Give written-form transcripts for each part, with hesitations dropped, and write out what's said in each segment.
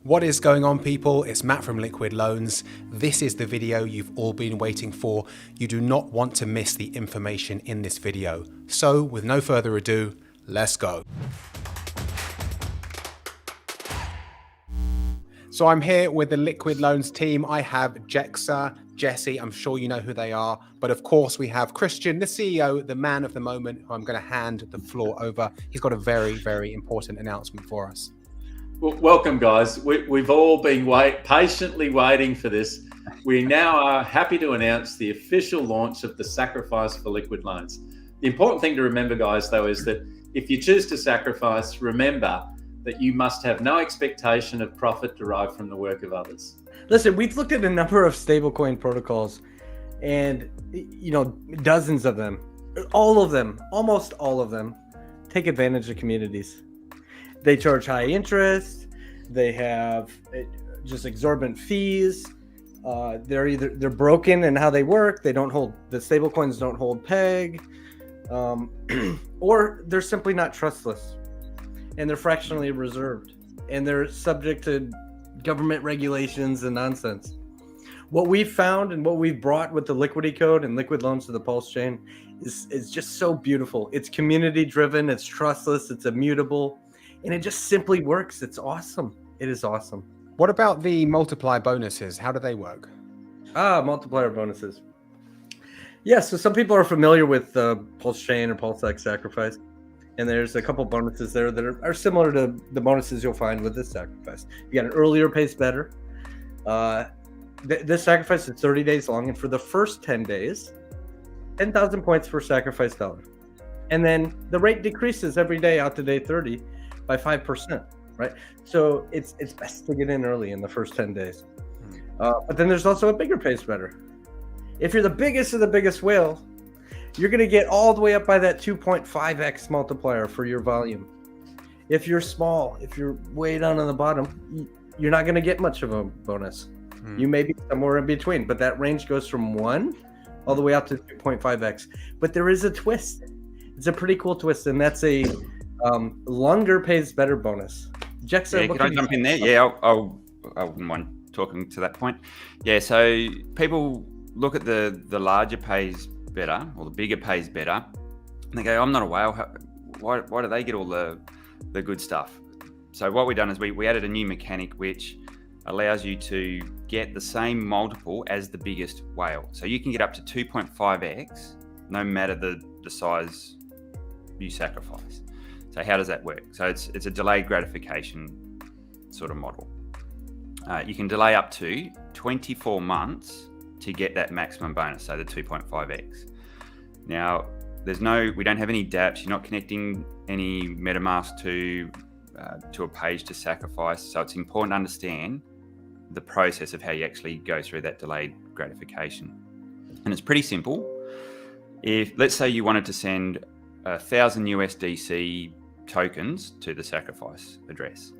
What is going on, people? It's Matt from Liquid Loans. This is the video you've all been waiting for. You do not want to miss the information in this video. So with no further ado, let's go. So I'm here with the Liquid Loans team. I have Jexa, Jesse, I'm sure you know who they are. But of course we have Christian, the CEO, the man of the moment, who I'm going to hand the floor over. He's got a very, very important announcement for us. Well, welcome, guys. We've all been patiently waiting for this. We now are happy to announce the official launch of the Sacrifice for Liquid Loans. The important thing to remember, guys, though, is that if you choose to sacrifice, remember that you must have no expectation of profit derived from the work of others. Listen, we've looked at a number of stablecoin protocols and, dozens of them, almost all of them take advantage of communities. They charge high interest. They have just exorbitant fees. They're broken in how they work. The stablecoins don't hold peg, or they're simply not trustless, and they're fractionally reserved, and they're subject to government regulations and nonsense. What we've found and what we've brought with the Liquidity Code and Liquid Loans to the PulseChain is just so beautiful. It's community driven. It's trustless. It's immutable. And it just simply works. It's awesome. It is awesome. What about the multiplier bonuses? How do they work? Multiplier bonuses. Yeah, so some people are familiar with PulseChain or PulseX Sacrifice. And there's a couple bonuses there that are similar to the bonuses you'll find with this sacrifice. You got an earlier pace better. This sacrifice is 30 days long. And for the first 10 days, 10,000 points per sacrifice dollar. And then the rate decreases every day out to day 30. By 5%, right? So it's best to get in early in the first 10 days. But then there's also a bigger pace better. If you're the biggest of the biggest whale, you're going to get all the way up by that 2.5x multiplier for your volume. If you're small, if you're way down on the bottom, you're not going to get much of a bonus. You may be somewhere in between, but that range goes from 1 all the way out to 2.5x. But there is a twist. It's a pretty cool twist, and that's a longer pays better bonus. Jexa, can I jump in there? Yeah, I wouldn't mind talking to that point. Yeah, so people look at the larger pays better or the bigger pays better, and they go, "I'm not a whale. Why do they get all the good stuff?" So what we've done is we added a new mechanic which allows you to get the same multiple as the biggest whale. So you can get up to 2.5x no matter the size you sacrifice. So how does that work? So it's a delayed gratification sort of model. You can delay up to 24 months to get that maximum bonus, so the 2.5x. Now, we don't have any dApps. You're not connecting any MetaMask to a page to sacrifice. So it's important to understand the process of how you actually go through that delayed gratification. And it's pretty simple. If, let's say you wanted to send 1,000 USDC tokens to the sacrifice address,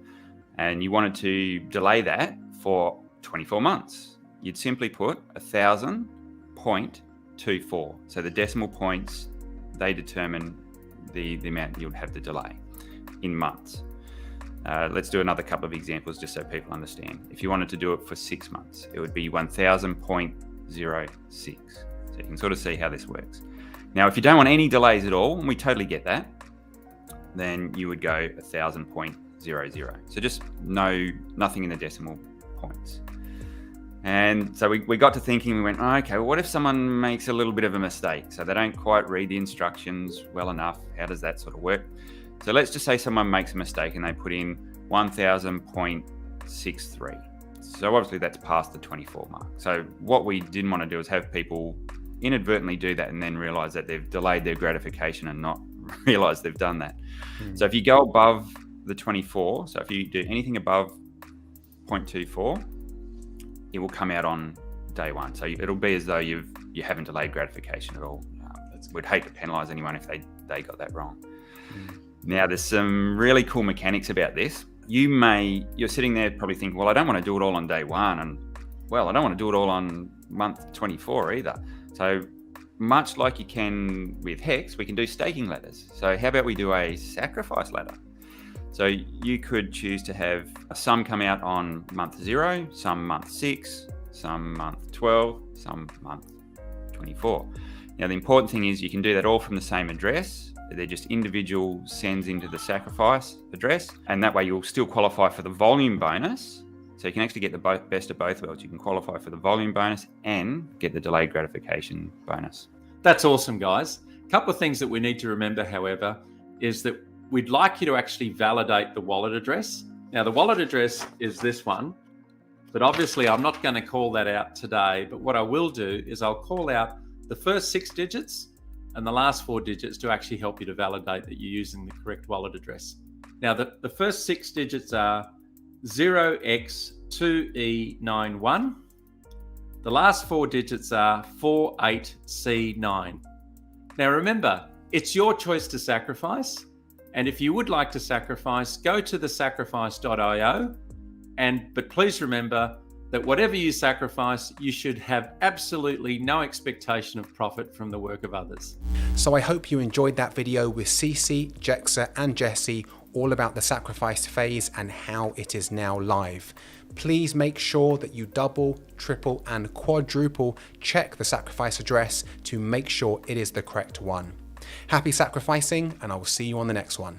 and you wanted to delay that for 24 months, you'd simply put 1,000.24. So the decimal points, they determine the amount you'd have to delay in months. Let's do another couple of examples just so people understand. If you wanted to do it for 6 months, it would be 1,000.06. So you can sort of see how this works. Now, if you don't want any delays at all, and we totally get that, then you would go 1,000.00. So just nothing in the decimal points. And so we got to thinking, we went, okay, well, what if someone makes a little bit of a mistake? So they don't quite read the instructions well enough. How does that sort of work? So let's just say someone makes a mistake and they put in 1,000.63. So obviously that's past the 24 mark. So what we didn't want to do is have people inadvertently do that and then realize that they've delayed their gratification and not realize they've done that. So if you go above the 24, so if you do anything above 0.24, it will come out on day one. So it'll be as though you haven't delayed gratification at all. We'd hate to penalize anyone if they got that wrong. Now, there's some really cool mechanics about this. You're sitting there probably thinking, well, I don't want to do it all on day one, and well, I don't want to do it all on month 24 either. So much like you can with Hex, we can do staking ladders. So how about we do a sacrifice ladder? So you could choose to have some come out on month 0, some month 6, some month 12, some month 24. Now, the important thing is you can do that all from the same address. They're just individual sends into the sacrifice address, and that way you'll still qualify for the volume bonus. So you can actually get the best of both worlds. You can qualify for the volume bonus and get the delayed gratification bonus. That's awesome, guys. A couple of things that we need to remember, however, is that we'd like you to actually validate the wallet address. Now, the wallet address is this one, but obviously I'm not going to call that out today. But what I will do is I'll call out the first 6 digits and the last 4 digits to actually help you to validate that you're using the correct wallet address. Now, the first 6 digits are 0x2E91. The last 4 digits are 48C9. Now, remember, it's your choice to sacrifice. And if you would like to sacrifice, go to thesacrifice.io. But please remember that whatever you sacrifice, you should have absolutely no expectation of profit from the work of others. So I hope you enjoyed that video with Cece, Jexa and Jesse all about the sacrifice phase and how it is now live. Please make sure that you double, triple and quadruple check the sacrifice address to make sure it is the correct one. Happy sacrificing, and I will see you on the next one.